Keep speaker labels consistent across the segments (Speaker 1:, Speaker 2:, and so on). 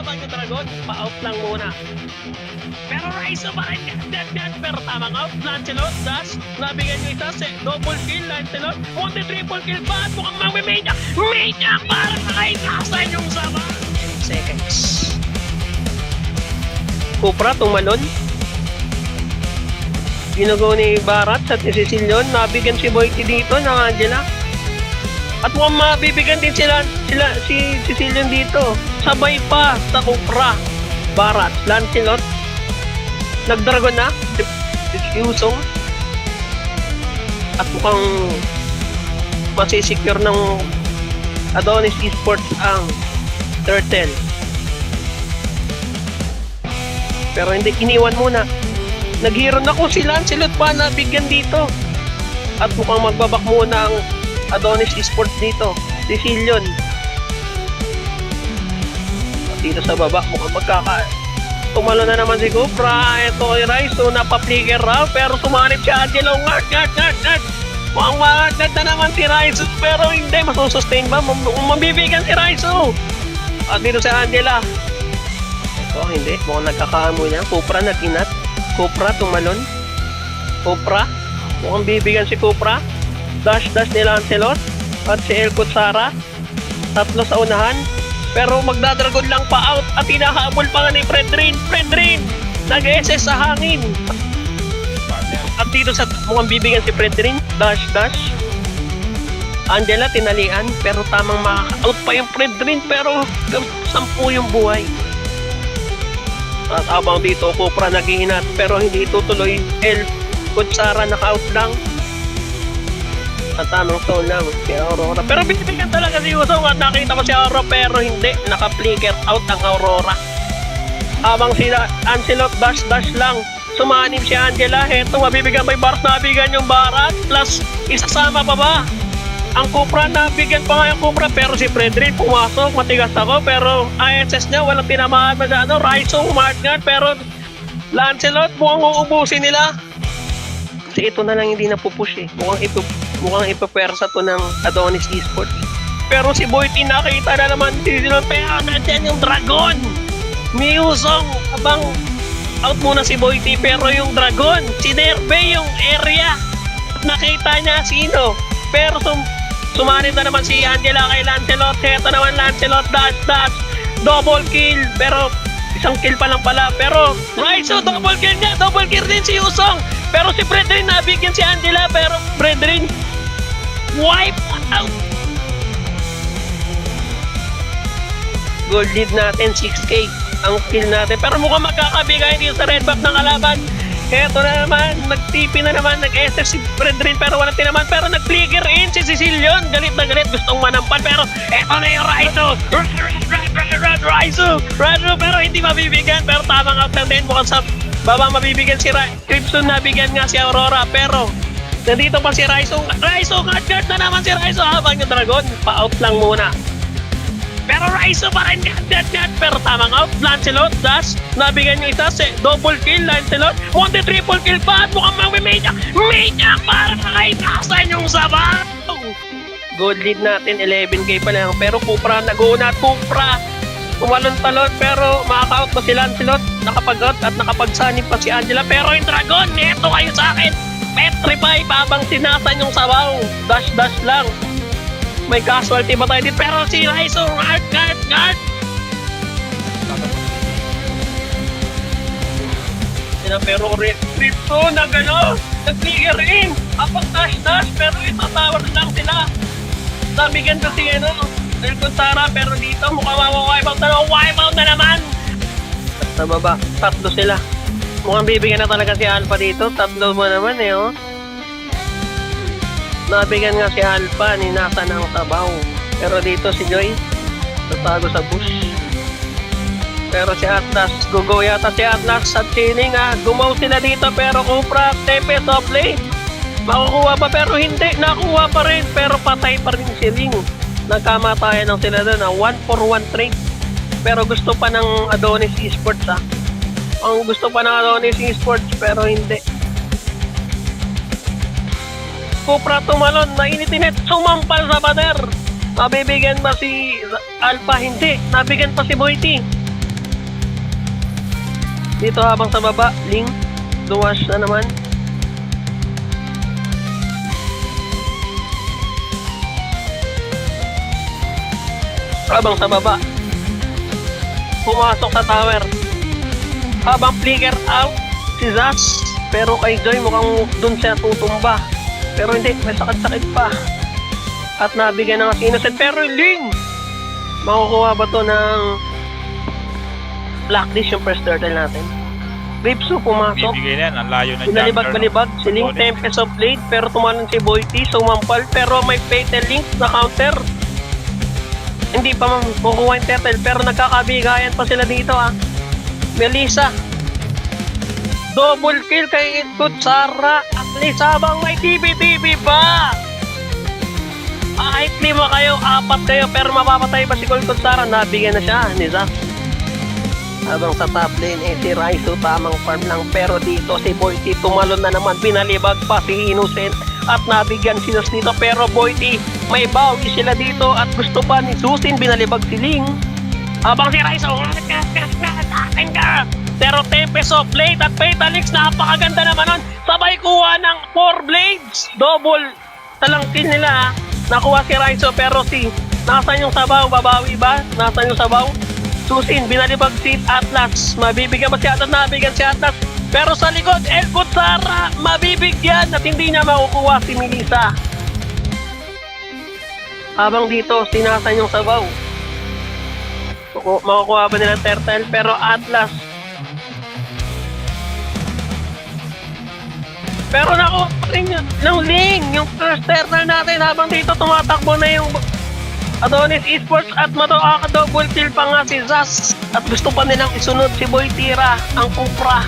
Speaker 1: habang yung Dragon, pa-out lang muna. Pero Raizo pa rin yan. Pero tamang out, Lancelot, dash, nabigyan yung isa, double kill, Lancelot, konti triple kill pa, at mukhang mamimania, para makaitasan yung sama. 10 seconds. Cupra, tumalon. Ginugo ni Barat at ni Cecilion, nabigyan si Boyty dito ng Angela. At mukhang mabibigyan din si Cecilion dito. Sabay pa sa Cupra. Barat, Lancelot. Nag-dragon na. Si Usong. At mukhang masisecure ng Adonis Esports ang Turtle. Pero hindi, iniwan muna. Nag-hero na ko si Lancelot pa nabigyan dito. At mukhang magbabak muna ang Adonis Esports dito. Cecilion. Dito sa baba, mukhang tumalo na naman si Cupra. Ito ay Raizo, napapligger raw. Pero sumanip si Angelo. Ngart. Mukhang maganda na naman si Raizo. Pero hindi, masusustain ba? Mabibigyan si Raizo. At dito si Angela. Ito, hindi. Mukhang nagkakaamo niya. Cupra nag-inat. Cupra tumalon. Cupra. Mukhang bibigyan si Cupra. Dash ni Lancelot. At si El Kutsara. Tatlo sa unahan. Pero magdadragon lang pa out at hinahabol pa nga ni Fredrin. Nag-SS sa hangin. At dito sa mukhang bibigyan si Fredrin. Dash. Angela tinalian pero tamang maka-out pa yung Fredrin pero 10 yung buhay. At abang dito Cupra naghihinat pero hindi itutuloy. El Kutsara naka-out lang. At tamang tone lang si Aurora. Pero binibigyan talaga si Usong at nakita ko si Aurora pero hindi. Naka-flicker out ang Aurora. Habang si Lancelot dash lang. Sumanib si Angela. Heto mabibigyan may bars nabigyan yung Barat. Plus isasama pa ba? Ang Cupra nabigyan pa nga yung Cupra pero si Fredrin pumasok. Matigas ako pero ISS niya walang tinamaan masyado. Raizo umartgan pero Lancelot mukhang uubusin nila. Kasi ito na lang hindi napupush eh. Mukhang ipapersa to ng Adonis Esports. Pero si Boyty nakita na naman pero nandiyan yung Dragon. Usong abang out muna si Boyty pero yung Dragon, si Derbe yung area. Nakita niya sino. Pero sumanib na naman si Angela kay Lancelot. Heto naman Lancelot dash. Double kill pero isang kill pa lang pala. Pero Raizo double kill din si Usong. Pero si Fredrin nabigyan si Angela pero Fredrin wipe out. Gold lead natin 6k ang kill natin pero mukhang magkakabigay dito sa red buff ng kalaban. Eto na naman, nag-TP na naman, nag-SS si Fredrin pero walang tinaman pero nag-flicker in si Cecilion. Galit na galit, gustong manampan pero eto na yung Raizo. Raizo pero hindi mabibigyan pero tamang out lang din. Mukhang sa baba mabibigyan si Crimson, nabigyan nga si Aurora pero nandito pa si Raizo, guard na naman si Raizo habang yung Dragon, pa-out lang muna. Pero Raizo pa rin guard pero tamang out. Lancelot, dash, nabigyan yung isa, double kill, Lancelot, konti triple kill pa at mukhang mamimania para makaitasan yung sabaw. Gold lead natin, 11k pa lang pero Cupra nag-uuna at Cupra tumalon-talon pero makaka-out pa si Lancelot, nakapag-out at nakapagsanib pa si Angela pero yung Dragon, neto kayo sa akin. Petrify habang sinasan yung sabaw. Dash lang. May casualty ba tayo dito? Pero si Raizo, guard. Pero Crypto na gano'n. Nag-clear in. Apag dash pero ito tawag lang sila. Nabigyan ko si El Kutsara pero dito mukhang wipeout na naman. At sa baba, tatlo sila. Mukhang bibigyan na talaga si Alpha dito. Tatlo mo naman oh. Nabigyan nga si Alpha ni nasa ng sabaw. Pero dito si Joy tatago sa bush. Pero si Atlas, gugo yata si Atlas at Siling gumaw sila dito pero Cupra, TP top lane. Makukuha pa pero hindi, nakuha pa rin pero patay pa rin si Ling. Nagkamatayan ng sila doon 1-for-1 trade. Pero gusto pa ng Adonis Esports Ang gusto pa ng Adonis Esports pero hindi. Cupra tumalon, mainit-init, sumampal sa pader. Mabibigyan ba si Alpha? Hindi. Nabigyan pa si Boyty. Dito habang sa baba, Ling. Luwas na naman. Habang sa baba, pumasok sa tower. Habang flicker out si Zas. Pero kay Joy mukhang dun siya tutumba. Pero hindi, may sakit-sakit pa. At nabigyan ng innocent. Pero Ling! Makukuha ba to ng Blacklist yung first turtle natin? Ripsu pumasok.
Speaker 2: Bibigay na yan, ang layo na
Speaker 1: Pinalibag-balibag si Ling, Tempest of Blade. Pero tumalon si Boity, sumampal. Pero may Fatal Link na counter. Hindi pa makukuha yung turtle. Pero nagkakabigayan pa sila dito Melissa. Double kill kay Itkut Sara. At least habang may TV pa. Kahit 5 kayo, 4 kayo, pero mapapatay ba si Itkut Sara? Nabigyan na siya ni Zach. Habang sa top lane, si Raizo tamang farm lang. Pero dito si Boity tumalon na naman. Binalibag pa si Innocent. At nabigyan sila dito. Pero Boity, may bawi sila dito. At gusto pa ni Susin, binalibag si Ling. Habang si Raizo, akin ka! Pero Tempest of Blade at Fatal Links, napakaganda naman nun. Sabay kuha ng 4 blades. Double talang kill nila Nakuha si Raizo pero nasan yung sabaw? Babawi ba? Nasan yung sabaw? Susin, binalibag si Atlas. Mabibigyan ba si Atlas? Nabigyan si Atlas. Pero sa likod, Itkut Sara mabibigyan at hindi niya makukuha si Melissa. Habang dito, sinasan yung sabaw. Makukuha ba nila turtle? Pero Atlas. Pero nakuha pa rin ng Ling, yung first turtle natin. Habang dito, tumatakbo na yung Adonis Esports at double kill pa nga si Zaz. At gusto pa nilang isunod si Boy Tira, ang Kupra.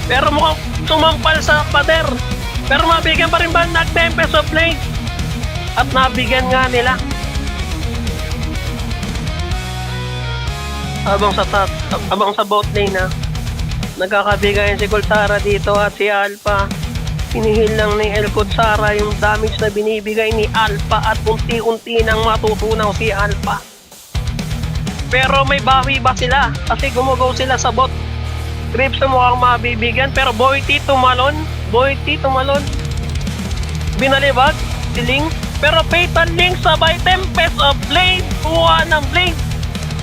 Speaker 1: Pero mukhang sumampal sa pader. Pero mabigyan pa rin ba nag-Tempest of Blade? At nabigyan nga nila. Habang sa bot lane nagkakabigayan si Kultara dito at si Alpha. Hinihil lang ni Itkut Sara yung damage na binibigay ni Alpha at unti-unti nang matutunaw si Alpha. Pero may bawi ba sila? Kasi gumugaw sila sa bot. Grips na mukhang mabibigyan pero Boity tumalon. Binalibag si Ling. Pero Fatal Link sabay Tempest of Blade. Kuha ng Blade.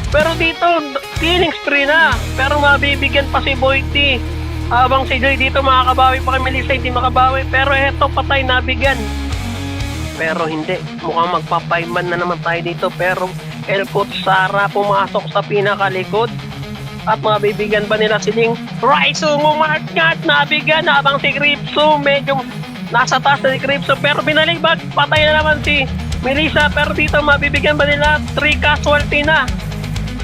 Speaker 1: Pero dito, killing spree na. Pero mabibigyan pa si Boity. Habang si Joy dito makakabawi pa kay Melissa, hindi makabawi. Pero eto, patay, nabigyan. Pero hindi. Mukhang magpapayman na naman tayo dito. Pero Itkut Sara pumasok sa pinakalikod. At mabibigyan ba nila si Ling? Raizo mumark nga at nabigyan. Habang si Gripsu medyo nasa taas na si Gripsu. Pero binalibag, patay na naman si Melissa. Pero dito mabibigyan ba nila? 3 casualty na.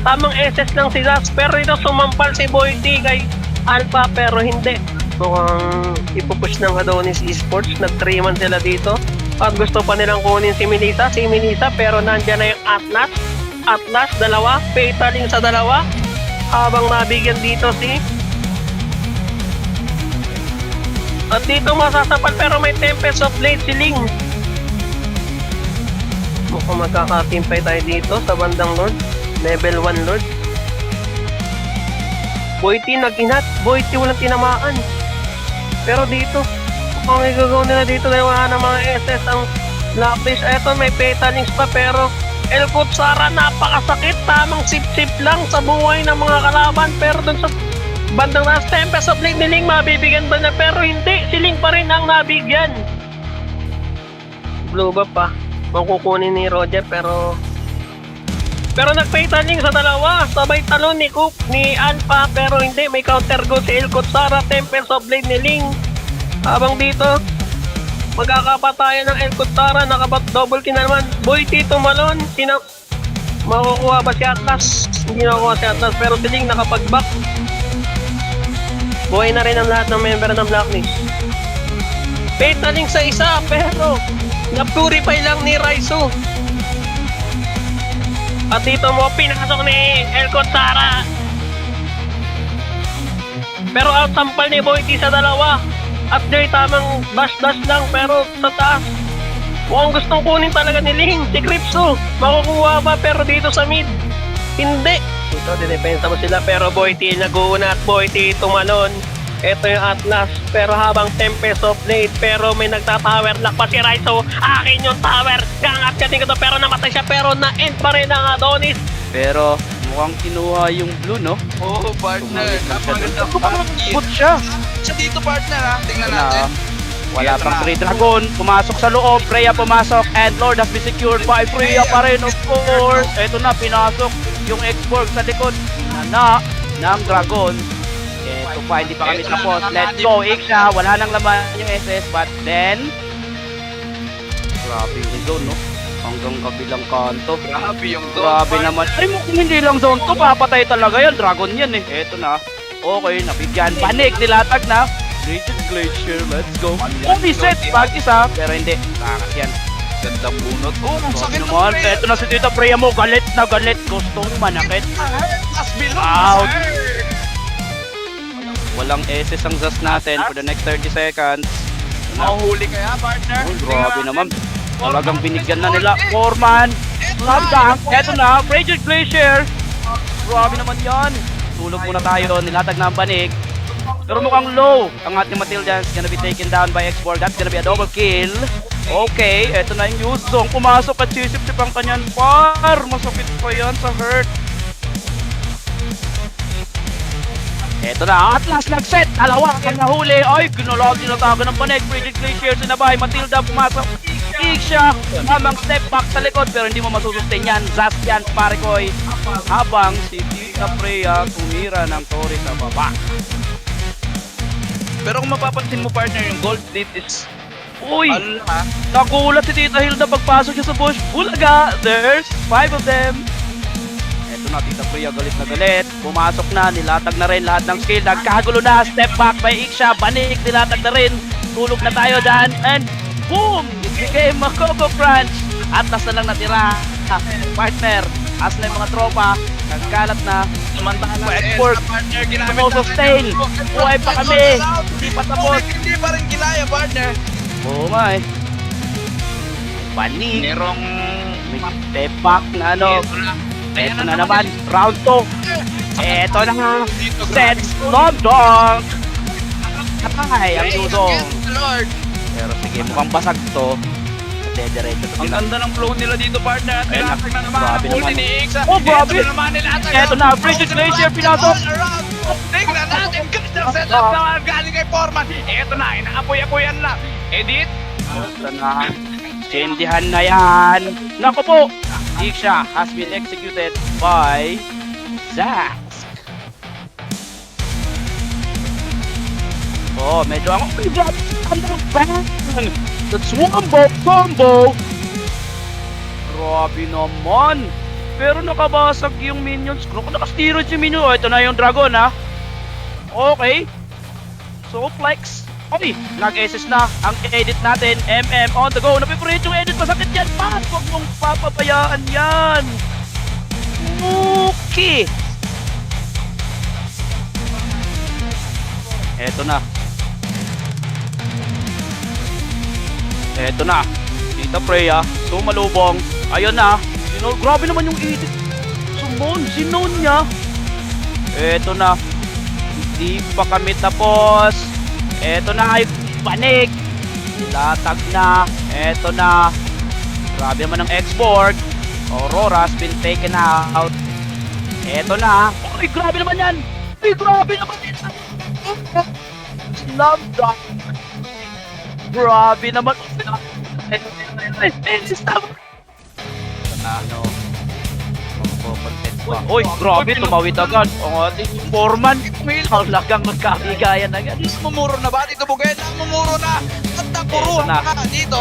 Speaker 1: Tamang SS lang si Zaz. Pero dito sumampal si Boity kay Alpha pero hindi. Mukhang ipupush ng Adonis Esports. Nag-3 man sila dito. At gusto pa nilang kunin si Melissa. Pero nandyan na yung Atlas, dalawa. Fatal Link sa dalawa. Habang nabigyan dito at dito masasapal pero may Tempest of Blade si Ling. Mukhang magkakatimpay tayo dito sa bandang Lord. Level 1 Lord. Boity nag-inat. Boity walang tinamaan. Pero dito, mukhang igagaw nila dito dahil wala ng mga SS ang Blacklist. Eto may Fatal Links pa pero Itkut Sara napakasakit. Tamang sip-sip lang sa buhay ng mga kalaban. Pero dun sa bandang last Tempest of Blade ni Ling mabibigyan ba na? Pero hindi. Si Ling pa rin ang nabigyan. Blue buff pa. Makukunin ni Roger pero nag-Fatal Link sa dalawa. Sabay talon ni Alpha pero hindi. May counter go si Itkut Sara. Tempest of Blade ni Ling. Habang dito magkakapatayan ng Itkut Sara. Double kill na naman. Boity tumalon. Makukuha ba si Atlas? Hindi nakukuha si Atlas pero si Ling nakapag-back. Buhay na rin ang lahat ng member ng Blacklist. Fatal Link sa isa pero na-purify lang ni Raizo. At dito mo pinasok ni Itkut Sara. Pero outsampal ni Boity sa dalawa. At Joy tamang dash lang pero sa taas. Mukhang gustong kunin talaga ni Ling. Si Gripsu makukuha ba pero dito sa mid? Hindi. Ito, dinepensa mo sila pero Boyti nag-uuna at Boyti tumalon. Ito yung Atlas pero habang Tempest of Blade pero may nagta-tower lock pa si Raizo. Akin yung tower. Gangat ka ko to pero namatay siya pero na-end pa rin ang Adonis.
Speaker 2: Pero mukhang kinuha yung blue, no?
Speaker 3: Oo, partner. Napaganda.
Speaker 2: Put siya.
Speaker 3: Siya dito, partner, ha? Tingnan natin.
Speaker 2: Wala pang Free Dragon. Pumasok sa loob. Freya pumasok. And Lord has been secured by Freya pa rin, of course. Ito na, pinasok yung X-Borg sa likod. Nana ng Dragon. Ito pa, hindi pa kami tapos. Let's go, Iksha. Wala nang laman yung SS. But then, grabe yung zone, no? Hanggang kabilang kanto.
Speaker 3: Grabe yung zone.
Speaker 2: Grabe naman. Ay, kung hindi lang zone to, papatay talaga yan. Dragon yan eh. Eto na. Okay, nabigyan. Panik, nilatag na. Raging Glacier, let's go. Reset, pag isa. Pero hindi. Takas yan.
Speaker 3: Gandang bunot. Oh, ang sakit
Speaker 2: Naman, eto na si Tita Freya mo. Galit na galit. Gustong manakit.
Speaker 3: As below,
Speaker 2: Out.
Speaker 3: sir.
Speaker 2: Walang SS ang Zas natin for the next 30 seconds.
Speaker 3: Mahuhuli kaya, partner?
Speaker 2: Oh, grabe naman. Talagang binigyan na nila. Foreman. Hanggang. Eto na. Raging Glacier. Grabe naman yan. Tulog muna tayo. Nilatag na ang banig. Pero mukhang low. Ang ating Matilda is gonna be taken down by X-Borg. That's gonna be a double kill. Okay. Eto na yung Yuzong. Pumasok at sisip-sip ang kanyang par. Masakit pa yan sa hurt. Eto na, Atlas nag-set, dalawa ang nahuli. Ay, ginulog, tinatago ng panig. Raging Glacier, sinabay, Matilda pumasok. Iksha, tamang step back sa likod, pero hindi mo masusustain yan. Zas yan, pare ko'y. Habang si Tita Freya tumira ng Tori sa baba.
Speaker 3: Pero kung mapapansin mo, partner, yung gold plate is...
Speaker 2: Uy,
Speaker 3: ha?
Speaker 2: nagulat si Tita Hilda pagpasok niya sa bush. Bulaga, there's 5 of them. Eto na, Tita Freya, galit na galit. Pumasok na, nilatag na rin lahat ng skill. Nagkagulo na, step back by Iksha. Banik, nilatag na rin. Tulog na tayo dyan. And boom! It became a Coco Crunch. Atlas na lang natira. Partner, as na yung mga tropa. Nagkalat na. Samantala, X-Borg.
Speaker 3: Partner, ginamit
Speaker 2: No sustain. Buhay pa kami. Hindi pa tapos.
Speaker 3: Hindi pa rin kilaya, partner.
Speaker 2: Oo nga eh. Banik.
Speaker 3: Merong...
Speaker 2: May step back na ano. Eto na naman, round 2. Eto na nga, set slam dunk. Atay ang Yuzong.
Speaker 3: Lord.
Speaker 2: Pero sige, mukhang basag to. Dediretso to
Speaker 3: Ang
Speaker 2: sila.
Speaker 3: ganda ng flow nila dito, partner. At
Speaker 2: Ayun na.
Speaker 3: nilatag na naman
Speaker 2: Grabe
Speaker 3: ang ulti
Speaker 2: naman.
Speaker 3: ni Ixa.
Speaker 2: Oh, grabe.
Speaker 3: Eto na naman nilatag.
Speaker 2: Eto na, Raging Glacier, pinasok.
Speaker 3: Tingnan natin, gandang setup na galing kay Foreman. Eto na, inaapoy-apoyan lang. Edit.
Speaker 2: Eto na, sindihan na yan. Naku po, Iksha has been executed by Zax. Oh, medyo ang bang! That's wombo combo! Grabe naman! Pero nakabasag yung minions. Naka-steroids yung minion. Oh, ito na yung dragon, ha? Okay. So, flex. Okay, nag-SS na ang edit natin. MM on the go. Napiprate yung edit. Masakit yan. Huwag mong papabayaan yan. Okay. Eto na. Eto na. Tita Freya. Sumalubong. Ayun na. Grabe naman yung edit. Sinon niya. Eto na. Hindi pa kami tapos. Eto na yung panik. Latag na. Eto na. Grabe naman ang X-Borg. Aurora's been taken out. Eto na. Ay, grabe naman yan. Ay, grabe naman yan. Slam dunk. Grabe naman. Ano? Uy, grabe, tumawid agad. Ang ating foreman. Talagang magkabigayan agad.
Speaker 3: Mumuro na ba? Dito Bugeta, mumuro na. At nakuruhan
Speaker 2: Eto na.
Speaker 3: na dito.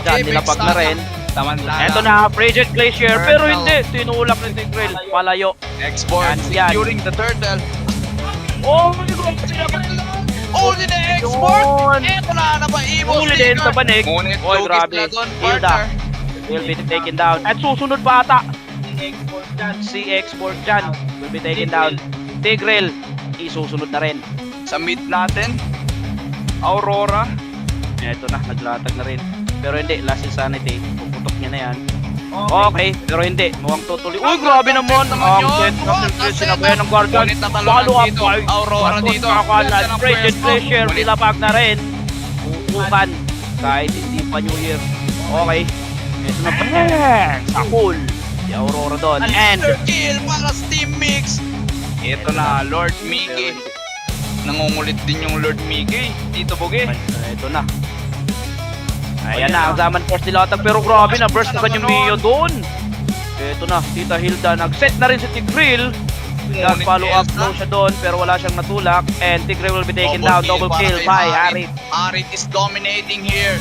Speaker 2: Dyan, nilapag na rin.
Speaker 3: Tamantala.
Speaker 2: Eto na, Raging Glacier. Pero hindi, tinulak ni Tigreal. Palayo.
Speaker 3: Export,
Speaker 2: Yan.
Speaker 3: securing the turtle.
Speaker 2: Oh my God!
Speaker 3: Uli na export!
Speaker 2: Yun.
Speaker 3: Eto na, napaibo.
Speaker 2: Uli din sa banig.
Speaker 3: Ngunit,
Speaker 2: Oy,
Speaker 3: lugis
Speaker 2: grabe.
Speaker 3: na doon,
Speaker 2: Hilda.
Speaker 3: partner.
Speaker 2: Will be taken down. At susunod pa ata. Si Export dyan. Will be taken down. Tigreal. Isusunod na rin.
Speaker 3: Sa mid natin, Aurora.
Speaker 2: Eto na, naglatag na rin. Pero hindi, last insanity. Puputok niya na yan. Okay, pero hindi. Mukhang tutuloy. Uy, grabe naman.
Speaker 3: Naman yun.
Speaker 2: Set
Speaker 3: What
Speaker 2: ng
Speaker 3: a
Speaker 2: sinabayan ng Guardian.
Speaker 3: Ngunit natalon
Speaker 2: Follow up
Speaker 3: dito.
Speaker 2: by
Speaker 3: Aurora dito.
Speaker 2: Kakalan.
Speaker 3: Ganda ng
Speaker 2: Radiant
Speaker 3: pwesto.
Speaker 2: Glacier.
Speaker 3: Ngunit-
Speaker 2: Nilapag na rin. Pupukan. Kahit hindi pa New Year. Okay. Ito na. Bang! Sakul. Si Aurora doon. And
Speaker 3: Another kill para sa Team Mix. Ito na, Lord Mickey. Nangungulit din yung Lord Mickey. Dito, Bugi.
Speaker 2: ito na. Ayan na, ang Zaman Force nilatag. Pero grabe na, burst na kanyang Mio doon. Ito na, Tita Hilda. Nag-set na rin si Tigreal.
Speaker 3: Ngunit
Speaker 2: Follow up
Speaker 3: Elsa.
Speaker 2: blow siya doon, pero wala siyang natulak. And Tigreal will be taken down. Double
Speaker 3: para
Speaker 2: kill
Speaker 3: kay
Speaker 2: by Harit.
Speaker 3: Harit is dominating here.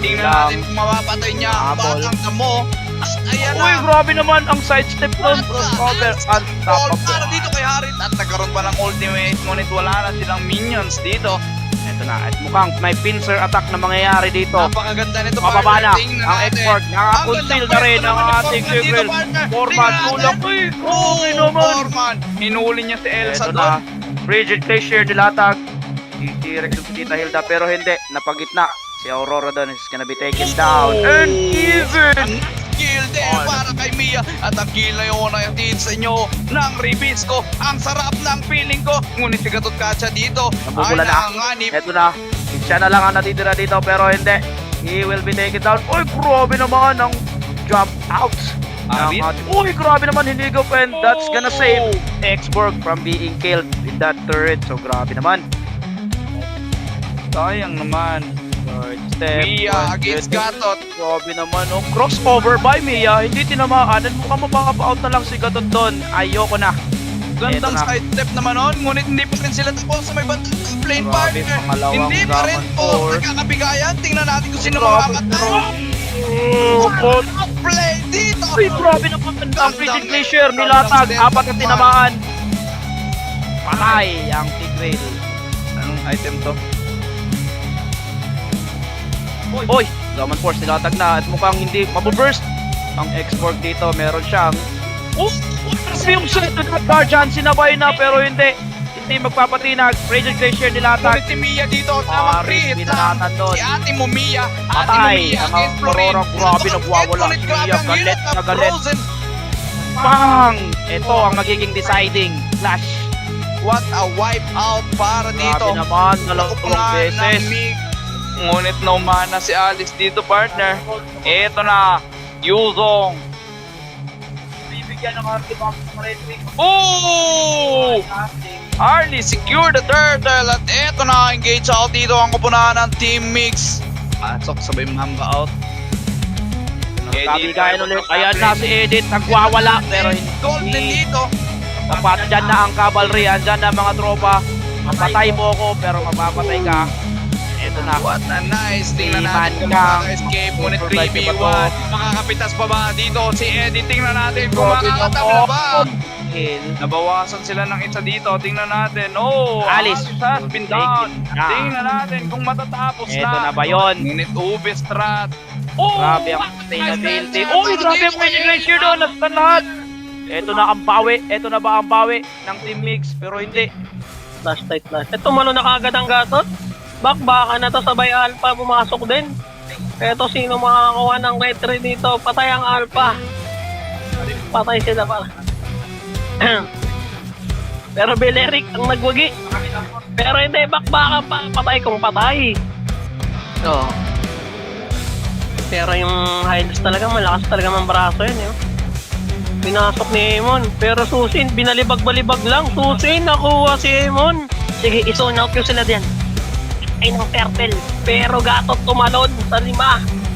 Speaker 3: Tingnan
Speaker 2: lang.
Speaker 3: natin kung mapapatay niya ang
Speaker 2: Habol.
Speaker 3: batang damo. At ayan
Speaker 2: Uy,
Speaker 3: na.
Speaker 2: grabe naman ang sidestep doon. Crossover.
Speaker 3: Ball
Speaker 2: Unstoppable.
Speaker 3: para dito kay Harit at nagkaroon pa ng ultimate. Ngunit wala na silang minions dito.
Speaker 2: Ito na, at mukhang may pincer attack na mangyayari dito.
Speaker 3: Napakaganda nito.
Speaker 2: Mababa na
Speaker 3: Tingnan
Speaker 2: ang
Speaker 3: natin.
Speaker 2: export. Nakakonceal na rin ang ating Tigreal. Forman, tulak. Uy, grabe naman.
Speaker 3: Forman. Hinuli niya si Elsa
Speaker 2: Ito
Speaker 3: doon.
Speaker 2: na, Bridget Glacier dilatag. T-Rex yung Tita Hilda pero hindi, napagitna. Si Aurora doon is gonna be taken down. And even!
Speaker 3: Kill din para kay Mia. At ang kill na yun ay atid sa inyo ng ribis ko. Ang sarap ng feeling ko. Ngunit si Gatot Kacha dito
Speaker 2: Nabubula na.
Speaker 3: nanganganib.
Speaker 2: Ito na, siya na lang ang natitira dito pero hindi. He will be taken down. Uy, grabe naman ang jump out.
Speaker 3: Arit?
Speaker 2: Uy, grabe naman hinigop and that's gonna save Xborg from being killed in that turret. So grabe naman.
Speaker 3: Sayang naman.
Speaker 2: Third step.
Speaker 3: Mia against Gatot.
Speaker 2: Grabe naman, oh. Crossover by Mia. Hindi tinamaan. And mukhang mapapa-out na lang si Gatot doon. Ayoko na.
Speaker 3: Gandang
Speaker 2: Eto na.
Speaker 3: side step naman nun. Ngunit hindi pa rin sila tapos sa may bandang top lane
Speaker 2: Grabe,
Speaker 3: partner.
Speaker 2: pangalawang
Speaker 3: Hindi pa rin
Speaker 2: Zaman
Speaker 3: po
Speaker 2: Force.
Speaker 3: nagkakabigayan. Tingnan natin kung sino
Speaker 2: Grabe,
Speaker 3: makakatay.
Speaker 2: Oh,
Speaker 3: Top play dito.
Speaker 2: Uy, grabe naman ang Bridget Glacier. Nilatag. Apat na tinamaan. Patay ang Tigreal.
Speaker 3: Anong item to?
Speaker 2: Uy, Zaman Force nilatag na. At mukhang hindi mabuburst. Ang export dito, meron siyang yung set to that Guardian. Sinabay na pero hindi. Hindi magpapatinag. Bridget Glacier nilatag.
Speaker 3: Ngunit si Mia dito. Tamang
Speaker 2: Aris,
Speaker 3: free hit lang.
Speaker 2: binanatan doon.
Speaker 3: Si ate mo Mia. Ate mo
Speaker 2: Patay.
Speaker 3: Mia
Speaker 2: Ang
Speaker 3: against Florin.
Speaker 2: Aurora, grabe, nagwawala si
Speaker 3: Grabe
Speaker 2: Mia.
Speaker 3: ang
Speaker 2: Galit
Speaker 3: hirap
Speaker 2: na
Speaker 3: ng
Speaker 2: galit.
Speaker 3: Frozen.
Speaker 2: Bang! Ito ang magiging deciding flash.
Speaker 3: What a wipe out para dito.
Speaker 2: Grabe naman, dalawang
Speaker 3: Nakupunan
Speaker 2: beses.
Speaker 3: ng Mig. Ngunit naumana si Alice dito, partner. Eto na, Yuzong.
Speaker 2: Bibigyan ng Artifact ng Red Wing.
Speaker 3: Oh! Harley secure the turtle at eto na, engage out dito ang kupunan ng Team Mix. Pasok, sabay mamba out.
Speaker 2: Kabigayan ulit. Ayan na si Edith, nagwawala. Pero
Speaker 3: Golden
Speaker 2: hindi.
Speaker 3: dito.
Speaker 2: Tapat dyan na ang cavalry. Andyan na mga tropa. Mapatay mo ko pero mapapatay ka. Ito na.
Speaker 3: What a nice. Tingnan natin kung
Speaker 2: Kang.
Speaker 3: makaka-escape. Ngunit
Speaker 2: Survive
Speaker 3: 3v1.
Speaker 2: ba to?
Speaker 3: Makakapitas pa ba dito si Eddie? Tingnan natin kung
Speaker 2: Grabe
Speaker 3: makakatabla ba.
Speaker 2: Kill.
Speaker 3: Nabawasan sila ng isa dito. Tingnan natin. Oh,
Speaker 2: Alice.
Speaker 3: has been down.
Speaker 2: Take it na.
Speaker 3: Tingnan natin kung matatapos
Speaker 2: Ito na ba yun?
Speaker 3: Ngunit Ube Strat. Oh,
Speaker 2: Grabe ang sustainability. Uy, grabe ang Bridget Glacier doon. Nastan lahat. Ito na ang bawi. Ito na ba ang bawi ng Team Mix? Pero hindi.
Speaker 1: Flash tight flash. Ito malo na kagad ang Gatot. Bakbaka na to sabay Alpha pumasok din. Eto sino makakakuha ng red tree dito. Patay ang Alpha. Patay sila para. Pero Beleric ang nagwagi. Pero hindi bakbaka pa. Patay kung patay. Oo. Pero yung Hylos talaga malakas talaga ng braso yun. Yun. Pinasok ni Emon. Pero Susin, binalibag-balibag lang. Susin, nakuha si Emon. Sige, i-zone out ko sila diyan. Ay ng turtle. Pero Gatot tumalon sa 5.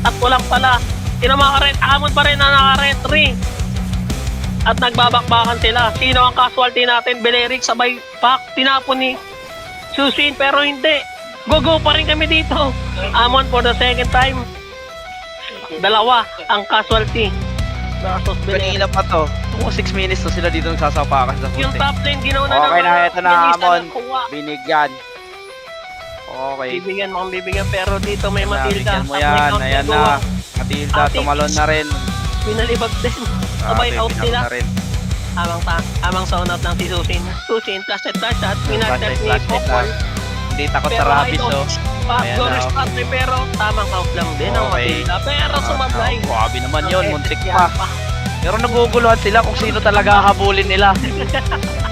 Speaker 1: Tatlo lang pala. Tinama ka rin. Amon pa rin na naka-retry. At nagbabakbakan sila. Sino ang casualty natin? Beleric sabay pack. Tinapon ni Susin pero hindi. Go pa rin kami dito. Amon for the second time. Dalawa ang casualty. Versus Beleric.
Speaker 2: Kanina pa to. Kung 6 minutes to sila dito nagsasapakan sa
Speaker 1: Yung
Speaker 2: puti.
Speaker 1: top lane ginawa na
Speaker 2: Okay na, ito na,
Speaker 1: Binisa
Speaker 2: Amon.
Speaker 1: nakuha.
Speaker 2: Binigyan. Okay.
Speaker 1: Bibigyan mo kung bibigyan pero dito may Matilda.
Speaker 2: Bigyan mo yan. Ayan na. Matilda,
Speaker 1: Ate.
Speaker 2: tumalon na rin.
Speaker 1: Pinalibag din. Sabay
Speaker 2: Grabe,
Speaker 1: out
Speaker 2: binalo
Speaker 1: sila.
Speaker 2: na rin.
Speaker 1: Amang sound out ng si Susin. Susin, flash at minagdag ni
Speaker 2: Flash,
Speaker 1: Popol.
Speaker 2: Hindi takot sa
Speaker 1: Pero
Speaker 2: rabies,
Speaker 1: idol,
Speaker 2: oh. Ayan
Speaker 1: Glorious
Speaker 2: na, oh.
Speaker 1: Pathway, pero tamang out lang din ang
Speaker 2: Okay.
Speaker 1: Matilda. Pero sumablay.
Speaker 2: Grabe naman yun,
Speaker 1: Ang
Speaker 2: muntik
Speaker 1: epic
Speaker 2: pa.
Speaker 1: yan
Speaker 2: Pero naguguluhan sila kung sino talaga habulin nila.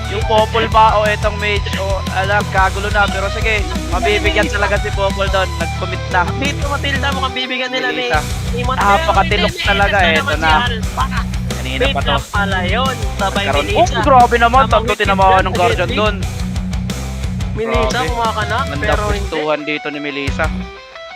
Speaker 2: Yung Popol ba o etong mage o alam, kagulo na. Pero sige, mabibigyan talaga si Popol doon. Nag-commit na.
Speaker 1: Dito Matilda, mukhang bibigyan nila ni
Speaker 2: Melissa.
Speaker 1: Montero.
Speaker 2: Napakatilok
Speaker 1: Hindi,
Speaker 2: talaga,
Speaker 1: ito
Speaker 2: eto
Speaker 1: naman
Speaker 2: na.
Speaker 1: si Alpha.
Speaker 2: Kanina
Speaker 1: Wait
Speaker 2: pa to.
Speaker 1: lang pala yun. Sabay
Speaker 2: Karon, oh,
Speaker 1: Melissa.
Speaker 2: grabe naman.
Speaker 1: Tamang
Speaker 2: Tatlo tinamaan ng Guardian
Speaker 1: Melissa.
Speaker 2: doon.
Speaker 1: Melissa,
Speaker 2: Grabe.
Speaker 1: kumakanak.
Speaker 2: Ganda
Speaker 1: Pero hindi.
Speaker 2: pustuhan dito ni Melissa.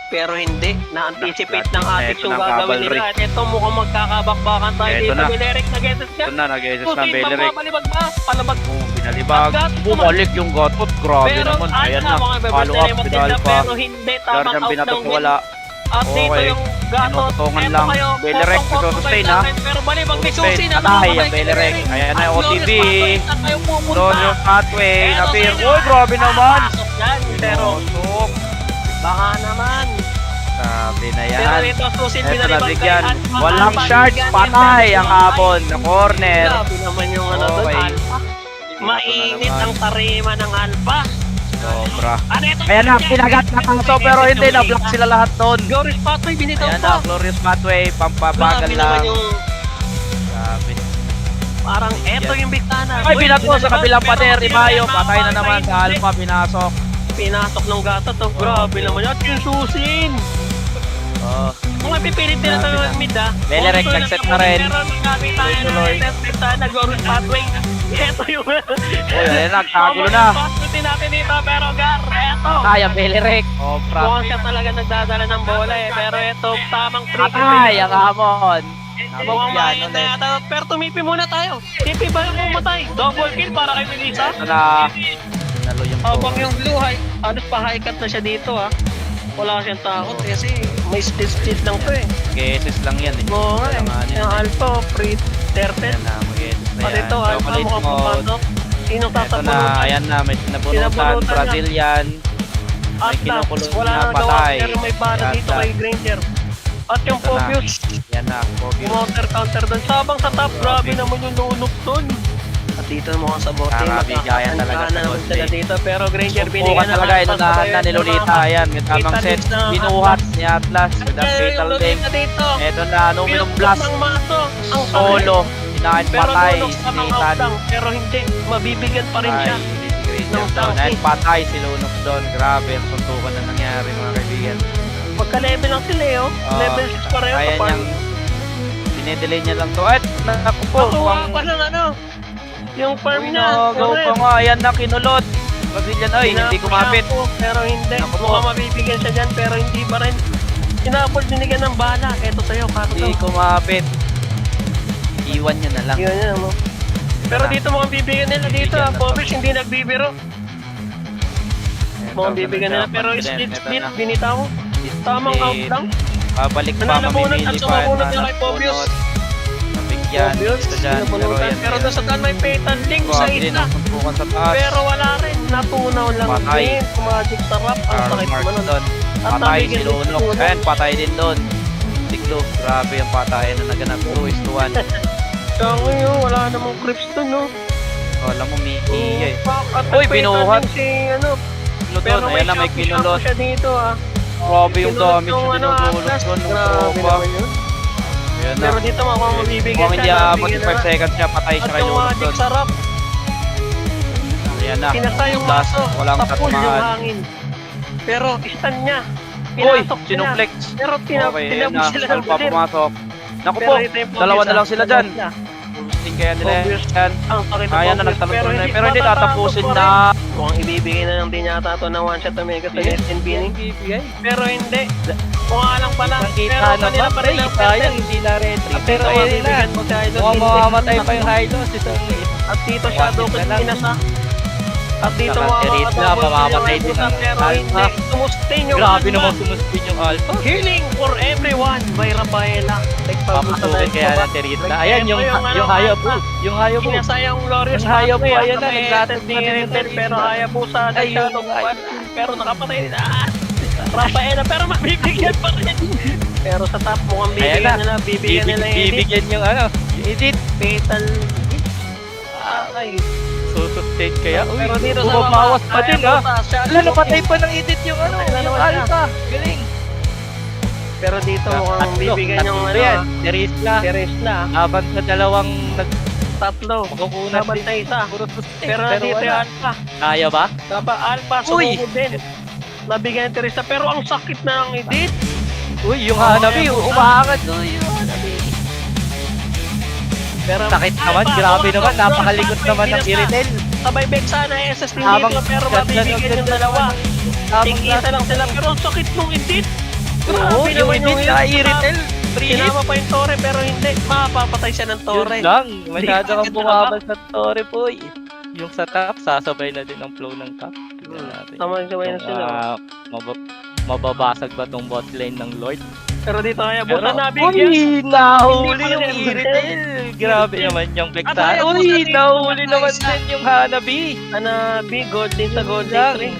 Speaker 1: Pero hindi. Na-anticipate ng
Speaker 2: Ito
Speaker 1: Apex
Speaker 2: na
Speaker 1: yung
Speaker 2: ang
Speaker 1: gagawin
Speaker 2: cavalry.
Speaker 1: nila. At ito mukhang magkakabakbakan tayo
Speaker 2: Ito
Speaker 1: dito.
Speaker 2: na.
Speaker 1: Beleric na geses ka.
Speaker 2: Ito na, nag-SS na
Speaker 1: Susin,
Speaker 2: Beleric.
Speaker 1: magbabalibag ba? Palabag.
Speaker 2: Oh, binalibag.
Speaker 1: Agad.
Speaker 2: Bumalik yung Gotot. Grabe
Speaker 1: Pero
Speaker 2: naman. Ayan na.
Speaker 1: mga
Speaker 2: Follow
Speaker 1: beberte
Speaker 2: up,
Speaker 1: na
Speaker 2: pinalpa.
Speaker 1: pero hindi. Tamang
Speaker 2: Guardian
Speaker 1: out
Speaker 2: binatok
Speaker 1: lang
Speaker 2: ko
Speaker 1: din.
Speaker 2: wala.
Speaker 1: At dito
Speaker 2: Okay.
Speaker 1: yung gatot.
Speaker 2: Tinututungan
Speaker 1: Eto
Speaker 2: lang.
Speaker 1: kayo.
Speaker 2: Beleric,
Speaker 1: potong-potong
Speaker 2: nagsusustain,
Speaker 1: kayo
Speaker 2: ha?
Speaker 1: sa akin. Pero balibag ni
Speaker 2: Sustain.
Speaker 1: Susin.
Speaker 2: Atay ang Beleric. Ayan na yung OTB. Doon yung pathway. Napir. Uy, grabe naman.
Speaker 1: Pasok yan. Pero
Speaker 2: Tusok.
Speaker 1: baka naman.
Speaker 2: Sabi na
Speaker 1: Pero
Speaker 2: yan.
Speaker 1: ito Susin
Speaker 2: Eto
Speaker 1: binalibag kay
Speaker 2: nabigyan.
Speaker 1: Alpha.
Speaker 2: Walang
Speaker 1: Alpha,
Speaker 2: shards.
Speaker 1: bigyan.
Speaker 2: Patay ang habon. Na corner.
Speaker 1: Grabe naman yung ano doon.
Speaker 2: Okay.
Speaker 1: Alpha. Mainit
Speaker 2: naman.
Speaker 1: ang tarima ng Alpha.
Speaker 2: Sobra.
Speaker 1: Ano ito?
Speaker 2: Ayan na, pinagat na kaso pero hindi, na-block sila lahat doon.
Speaker 1: Glorious Pathway, binitaw
Speaker 2: Ayan
Speaker 1: pa.
Speaker 2: na, Glorious Pathway, pampabagal
Speaker 1: Grabe naman
Speaker 2: lang.
Speaker 1: yung
Speaker 2: Grabe.
Speaker 1: parang eto
Speaker 2: Yan.
Speaker 1: yung bigtana.
Speaker 2: Ay,
Speaker 1: Uy,
Speaker 2: binato sa
Speaker 1: binalibag,
Speaker 2: kabilang
Speaker 1: pero
Speaker 2: pader,
Speaker 1: hindi
Speaker 2: Imayo,
Speaker 1: na
Speaker 2: patay na
Speaker 1: mapapay.
Speaker 2: naman sa Alpha, pinasok.
Speaker 1: Pinasok ng gata to. Grabe naman yan. Yung Susin.
Speaker 2: Oh,
Speaker 1: Mga pipilit nila
Speaker 2: Grabe
Speaker 1: sa
Speaker 2: na.
Speaker 1: mid ah.
Speaker 2: Beleric,
Speaker 1: Kung gusto
Speaker 2: nag-set
Speaker 1: nila
Speaker 2: na rin.
Speaker 1: Pero nagkabit tayo ng
Speaker 2: Tuloy.
Speaker 1: test bigtana. Glorious Pathway. Eto yung...
Speaker 2: oh, ayan na, kagulo na.
Speaker 1: Pathway natin dito pero Gar, eto.
Speaker 2: Patay ang Beleric. Sobra.
Speaker 1: Mukhang siya talaga nagdadala ng bola eh. Pero ito, tamang free kick.
Speaker 2: Patay ang hamon.
Speaker 1: Mukhang
Speaker 2: Nabigyan
Speaker 1: mainit na
Speaker 2: ulit.
Speaker 1: yata. Pero tumipi muna tayo. Tipi ba yung pumatay? Double kill para kay Melissa?
Speaker 2: Ito na. Nalo yung
Speaker 1: Habang yung blue high, ano pa high cut na siya dito ah. Wala siyang takot kasi may split lang to eh.
Speaker 2: Cases lang yan eh.
Speaker 1: Oo nga
Speaker 2: Kailangan
Speaker 1: eh.
Speaker 2: yan
Speaker 1: Yung
Speaker 2: eh.
Speaker 1: alpha, free turtle.
Speaker 2: Ayan na, mag-cases na
Speaker 1: At
Speaker 2: yan.
Speaker 1: ito, alpha
Speaker 2: Chocolate
Speaker 1: mukhang
Speaker 2: mode.
Speaker 1: pumasok. Sinong
Speaker 2: Ito na,
Speaker 1: tatapunutan?
Speaker 2: ayan na, may sinabunutan,
Speaker 1: Sinabunutan na.
Speaker 2: Brazilian. May
Speaker 1: At
Speaker 2: kinukulong
Speaker 1: wala
Speaker 2: na
Speaker 1: nang gawa
Speaker 2: patay.
Speaker 1: pero may bala
Speaker 2: Yan
Speaker 1: dito
Speaker 2: na.
Speaker 1: kay Granger. At yung
Speaker 2: Ito na.
Speaker 1: Phobius,
Speaker 2: Yan na, Phobius.
Speaker 1: counter doon. Sabang sa top, grabe naman yung lunok doon. At dito mga sa bote,
Speaker 2: Grabe, gaya talaga sa
Speaker 1: naman
Speaker 2: bote.
Speaker 1: sila dito. Pero Granger,
Speaker 2: Subukan
Speaker 1: binigyan na
Speaker 2: talaga,
Speaker 1: ng
Speaker 2: inunahan na ni Lolita. Ayan, may tamang
Speaker 1: Fatal
Speaker 2: set.
Speaker 1: hits na
Speaker 2: Binuhat ni Atlas with a fatal link.
Speaker 1: dito.
Speaker 2: Eto na, aluminum blast.
Speaker 1: Ng maso. Ang
Speaker 2: Solo. Inahin
Speaker 1: pero
Speaker 2: patay.
Speaker 1: lunok sa mga
Speaker 2: Nathan.
Speaker 1: outang. Pero hindi, mabibigyan pa rin siya. Ng
Speaker 2: doon.
Speaker 1: tanke.
Speaker 2: Ayan, patay si Lunok doon. Grabe, ang suntukan na nangyari mga kaibigan.
Speaker 1: Pagka-level lang sila eh, oh. Level 6 pa rin.
Speaker 2: Kaya niyang dinedelay niya lang to. At naku po.
Speaker 1: Nakuha pa ng ano. Yung farm
Speaker 2: Uy,
Speaker 1: niya.
Speaker 2: nagaw pa nga. Ayan na, kinulot. Brazilian, ay, hindi kumapit.
Speaker 1: Pero hindi.
Speaker 2: Naku po.
Speaker 1: Mukhang mabibigyan siya dyan, pero hindi pa rin. Sinabol, binigyan ng bala. Eto sa'yo, kato
Speaker 2: Hindi
Speaker 1: to.
Speaker 2: kumapit. Iwan niya na lang.
Speaker 1: Yun yan, mo. Pero dito mukhang bibigyan nila dito,
Speaker 2: Bibigyan
Speaker 1: ah.
Speaker 2: na
Speaker 1: Bobbish, hindi nagbibiro.
Speaker 2: Eto,
Speaker 1: Mukhang bibigyan nila,
Speaker 2: ganun
Speaker 1: pero
Speaker 2: siya, confident.
Speaker 1: split,
Speaker 2: Eto na.
Speaker 1: binitaw. Tamang
Speaker 2: Split.
Speaker 1: out lang.
Speaker 2: Babalik pa,
Speaker 1: Nananabunan at
Speaker 2: mamimili pa.
Speaker 1: sumabunan niya kay Pobius.
Speaker 2: Nabigyan.
Speaker 1: Pobius,
Speaker 2: Ito dyan. Pero
Speaker 1: sinabunutan.
Speaker 2: yan.
Speaker 1: Pero doon sa tan may fatal link sa
Speaker 2: Grabe din
Speaker 1: isa.
Speaker 2: ang suntukan sa taas.
Speaker 1: Pero wala rin. Natunaw lang
Speaker 2: Patay.
Speaker 1: din. Kumagic sarap. Ang
Speaker 2: Arm
Speaker 1: sakit
Speaker 2: mark
Speaker 1: mo nun.
Speaker 2: doon.
Speaker 1: At
Speaker 2: Patay
Speaker 1: nabigyan
Speaker 2: si
Speaker 1: din
Speaker 2: Lunok.
Speaker 1: si Lunok.
Speaker 2: Ayan, patay din doon. Tiglo. Grabe ang patayan na naganap. 2-1.
Speaker 1: Kaya ngayon, wala namang creeps doon, no?
Speaker 2: Oh, alam mo, may iya eh.
Speaker 1: Fuck, at
Speaker 2: Uy,
Speaker 1: nag-fatal
Speaker 2: binuhat.
Speaker 1: link si, ano.
Speaker 2: Tiglo
Speaker 1: Pero
Speaker 2: doon.
Speaker 1: may
Speaker 2: Ayan na, may
Speaker 1: shampoo
Speaker 2: kinulot.
Speaker 1: siya dito, ah.
Speaker 2: Grabe yung
Speaker 1: Kinulot
Speaker 2: damage
Speaker 1: yung,
Speaker 2: na
Speaker 1: ano,
Speaker 2: dinudulot
Speaker 1: Atlas.
Speaker 2: doon. ng
Speaker 1: Grabe
Speaker 2: tropa.
Speaker 1: naman yun.
Speaker 2: Ayan na.
Speaker 1: Pero dito mukhang mabibigyan
Speaker 2: Mukhang hindi aabot
Speaker 1: nabigyan
Speaker 2: yung 5
Speaker 1: na.
Speaker 2: seconds niya. Patay
Speaker 1: At
Speaker 2: siya kay
Speaker 1: yung
Speaker 2: Lunok
Speaker 1: magic
Speaker 2: doon.
Speaker 1: sarap.
Speaker 2: Ayan na.
Speaker 1: Pinatay yung
Speaker 2: Last.
Speaker 1: maso.
Speaker 2: Walang
Speaker 1: Sa pool yung
Speaker 2: tatamaan.
Speaker 1: hangin. Pero stand niya.
Speaker 2: Uy,
Speaker 1: Pinasok niya.
Speaker 2: sinuplex.
Speaker 1: Pero
Speaker 2: Okay, ayan
Speaker 1: tinabos
Speaker 2: na.
Speaker 1: sila ng
Speaker 2: Alpha
Speaker 1: bulir.
Speaker 2: pumasok. Naku
Speaker 1: Pero
Speaker 2: po,
Speaker 1: ito yung
Speaker 2: dalawa
Speaker 1: Pobius,
Speaker 2: na lang
Speaker 1: ah.
Speaker 2: sila dyan.
Speaker 1: Dalawa sila.
Speaker 2: Ting kaya nila
Speaker 1: Pobius.
Speaker 2: yan.
Speaker 1: Ang sakit ng
Speaker 2: Ayan na,
Speaker 1: Pobius.
Speaker 2: nagtalon na. Pero hindi
Speaker 1: matatalo
Speaker 2: tatapusin
Speaker 1: pa
Speaker 2: na.
Speaker 1: rin. Mukhang ibibigay na lang din yata ito ng one shot na mega sa net and binning. Pero hindi. Mukha lang pala. Pero kanila pa rin ang
Speaker 4: sayang, hindi na retry.
Speaker 1: Pero mabibigyan mo si Idol.
Speaker 4: Mukhang
Speaker 1: Hindi.
Speaker 4: mamamatay pa yung Hylos. Ito
Speaker 1: At dito Shadow
Speaker 4: One hit
Speaker 1: King
Speaker 4: na lang.
Speaker 1: pinasa. At dito
Speaker 4: Saka
Speaker 1: mga
Speaker 4: Teresa,
Speaker 1: double
Speaker 4: mamamatay
Speaker 1: kill
Speaker 4: din
Speaker 1: yung
Speaker 4: ang
Speaker 1: pero
Speaker 4: Alpha.
Speaker 1: hindi. Sumustain yung
Speaker 4: grabe
Speaker 1: Alpha.
Speaker 4: naman sumuspin yung Alpha.
Speaker 1: Healing for everyone by Rafaela.
Speaker 4: Papasukin kaya ng Teresa. Ayan yung Hayabu. Yung Hayabu.
Speaker 1: Pinasayang Glorious
Speaker 4: Yung Hayabu,
Speaker 1: Pathway,
Speaker 4: ayan na,
Speaker 1: may
Speaker 4: naglatag
Speaker 1: ni
Speaker 4: na din
Speaker 1: Rentel,
Speaker 4: yung
Speaker 1: pero
Speaker 4: Teresa.
Speaker 1: Hayabu sa
Speaker 4: Ay, yung
Speaker 1: Shadow
Speaker 4: Hayabu.
Speaker 1: pero nakapatay din. Rafaela, pero mabibigyan pa rin. Pero sa top, mukhang
Speaker 4: Ayan
Speaker 1: bibigyan
Speaker 4: na.
Speaker 1: nila. Bibigyan nila yung edit.
Speaker 4: Bibigyan yung ano. Yung edit.
Speaker 1: Fatal. Ay.
Speaker 2: Nasusustain kaya. Uy,
Speaker 1: Pero dito sa
Speaker 2: bumabawas
Speaker 1: baba,
Speaker 2: pa din
Speaker 1: kaya
Speaker 2: ha.
Speaker 1: butas, siya
Speaker 2: Wala,
Speaker 1: susukin.
Speaker 2: napatay pa ng edit yung ano,
Speaker 1: Wala
Speaker 2: yung
Speaker 1: naman siya.
Speaker 2: alpha. Galing.
Speaker 1: Pero dito mukhang bibigyan yung
Speaker 2: Tatlo
Speaker 1: ano
Speaker 2: yan.
Speaker 1: ah.
Speaker 2: Teresla.
Speaker 1: Teresla.
Speaker 2: Laban sa dalawang
Speaker 1: Tatlo.
Speaker 2: nagkukunan
Speaker 1: Laban
Speaker 2: din.
Speaker 1: sa isa.
Speaker 2: Puro sustain.
Speaker 1: Pero dito
Speaker 2: wala.
Speaker 1: yung Alpha.
Speaker 2: Kaya ba?
Speaker 1: Dapat Alpha,
Speaker 2: Uy!
Speaker 1: sumugod din. Nabigyan ni Teresa. Pero ang sakit na ng edit.
Speaker 2: Uy, yung
Speaker 1: Oh,
Speaker 2: Hanabi,
Speaker 1: ayan,
Speaker 2: umaangat. Uy, yung Hanabi.
Speaker 1: Pero
Speaker 2: Sakit naman,
Speaker 1: Alpha,
Speaker 2: grabe
Speaker 1: oh,
Speaker 2: naman.
Speaker 1: oh,
Speaker 2: Napakalikot
Speaker 1: oh,
Speaker 2: naman ng
Speaker 1: Teresa.
Speaker 2: Iritel.
Speaker 1: Sabay bet sana SS din
Speaker 2: Habang
Speaker 1: dito. Pero
Speaker 2: ganda
Speaker 1: mabibigyan yung dalawa. Tig-isa lang sila. Pero ang sakit nung edit.
Speaker 2: Oo,
Speaker 1: Grabe
Speaker 2: yung
Speaker 1: naman
Speaker 2: edit na Iritel. Free hit.
Speaker 1: Sinama pa yung Torre pero hindi. Mapapatay siya ng Torre.
Speaker 2: Yun lang. Masyado kang
Speaker 1: Hindi,
Speaker 2: bumabal sa Torre, boy. Yung sa top, sasabay na din ang flow ng top. Tignan natin.
Speaker 1: Sabay na sila.
Speaker 2: Mababasag ba tong bot lane ng Lord?
Speaker 1: Pero dito kaya
Speaker 2: Pero,
Speaker 1: buta nabigyan.
Speaker 2: uy, nahuli
Speaker 1: Hindi
Speaker 2: yung
Speaker 1: pa rin
Speaker 2: Iritel. Grabe naman yung
Speaker 1: At
Speaker 2: Vecta.
Speaker 1: ayaw mo
Speaker 2: Uy,
Speaker 1: sabihin,
Speaker 2: nahuli
Speaker 1: isa.
Speaker 2: naman din yung Hanabi.
Speaker 1: Hanabi, gold din sa gold
Speaker 2: Lang.
Speaker 1: ring.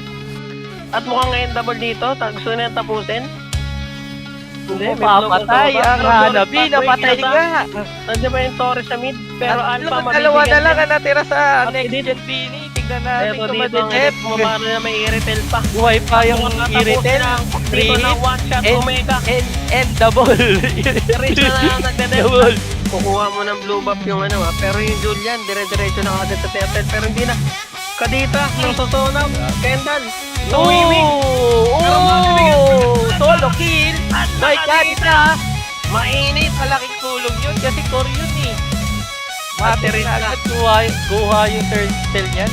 Speaker 1: At mukhang ngayon double dito. Gusto na yung tapusin. Hindi, may
Speaker 2: Mapapatay
Speaker 1: block
Speaker 2: ang
Speaker 1: sa baba.
Speaker 2: Hanabi.
Speaker 1: Pero
Speaker 2: Napatay
Speaker 1: kinata.
Speaker 2: nga.
Speaker 1: Nandiyan pa yung Torre sa mid. Pero Alpha
Speaker 2: Dalawa
Speaker 1: mabibigyan
Speaker 2: na lang
Speaker 1: niya.
Speaker 2: ang natira sa
Speaker 1: At
Speaker 2: next
Speaker 1: edit.
Speaker 2: gen Pini. Tignan natin
Speaker 1: Eto
Speaker 2: kung
Speaker 1: dito ang
Speaker 2: madetep.
Speaker 1: edit. Bumaba na may Iritel pa.
Speaker 2: Buhay pa yung
Speaker 1: Mukhang tatapusin
Speaker 2: Iritel.
Speaker 1: na.
Speaker 2: Free
Speaker 1: Dito na
Speaker 2: hit.
Speaker 1: one shot
Speaker 2: And-
Speaker 1: Omega.
Speaker 2: And double.
Speaker 1: Teresa na nagdedep.
Speaker 2: Double.
Speaker 1: Kukuha mo ng blue buff yung ano ha. Pero yung Julian, dire-diretso na agad sa turtle. Pero hindi na. Kadita, nang susunaw. Kendall. Swimming.
Speaker 2: Oh! Solo kill.
Speaker 1: At
Speaker 2: My God,
Speaker 1: nakadita. Mainit.
Speaker 2: malaking tulong yun kasi core yun eh.
Speaker 1: At
Speaker 2: Mati rin
Speaker 1: Teresa.
Speaker 2: agad kuha yung turtle niyan.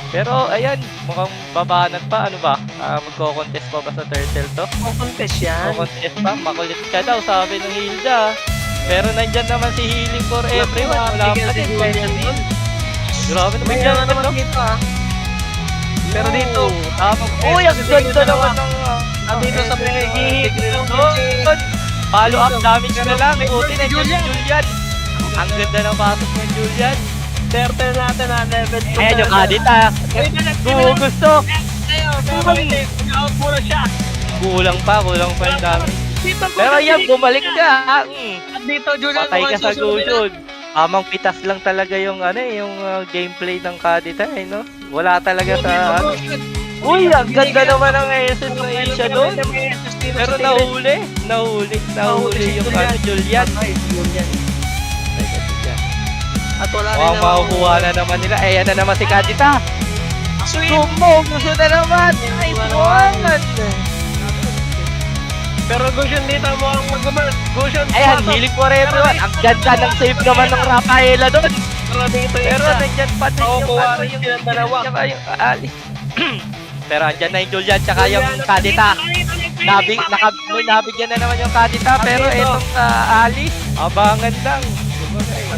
Speaker 2: Pero ayan, mukhang babanat pa. Ano ba? Magko-contest pa ba sa turtle to?
Speaker 1: Contest yan.
Speaker 2: Magko-contest pa? Makulit ka daw, sabi ng Hilda. Pero nandyan naman si Healing for Everyone. Wala pa din.
Speaker 1: Julian din.
Speaker 2: Grabe naman
Speaker 1: May
Speaker 2: yan.
Speaker 1: ano naman dito ha. Pero dito,
Speaker 2: Tamang. Uy, ang ganda naman ng...
Speaker 1: at dito sa pinagigit yung
Speaker 2: Follow up damage na lang. Buti na
Speaker 1: Julian.
Speaker 2: Julian. Ang ganda ng pasok ng Julian.
Speaker 1: turtle natin ha, level 2.
Speaker 2: Ayan yung Kadita. Kung gusto.
Speaker 1: Ayo, pero hindi. Out muna siya.
Speaker 2: Kulang pa yung dami.
Speaker 1: Dito,
Speaker 2: Pero yan, bumalik ka.
Speaker 1: At dito, Julian,
Speaker 2: Patay ka sa
Speaker 1: susunod na.
Speaker 2: Gushon. Tamang pitas lang talaga yung gameplay ng Kadita no? Wala talaga sa ano. Uy, ang ganda naman ng essence ng Asia doon. Pero nahuli yung Julian.
Speaker 1: At wala rin
Speaker 2: Mukhang makukuha na naman nila. Ayan na naman si Kadita. Sumo, gusto na naman. Nice one.
Speaker 1: Pero Gushon dito mo ang mag-burn. Gushon,
Speaker 2: Ayan, healing for everyone. Ang ganda ng save naman ng Rafaela doon.
Speaker 1: Pero dito
Speaker 2: Pero
Speaker 1: isa.
Speaker 2: nandyan pa din yung
Speaker 1: Makukuha
Speaker 2: ano,
Speaker 1: rin
Speaker 2: yung
Speaker 1: silang dalawa.
Speaker 2: tsaka yung Ali. Pero andyan na yung Julian tsaka yung Kadita. Nabigyan na naman yung Kadita pero itong Ali, abangan lang.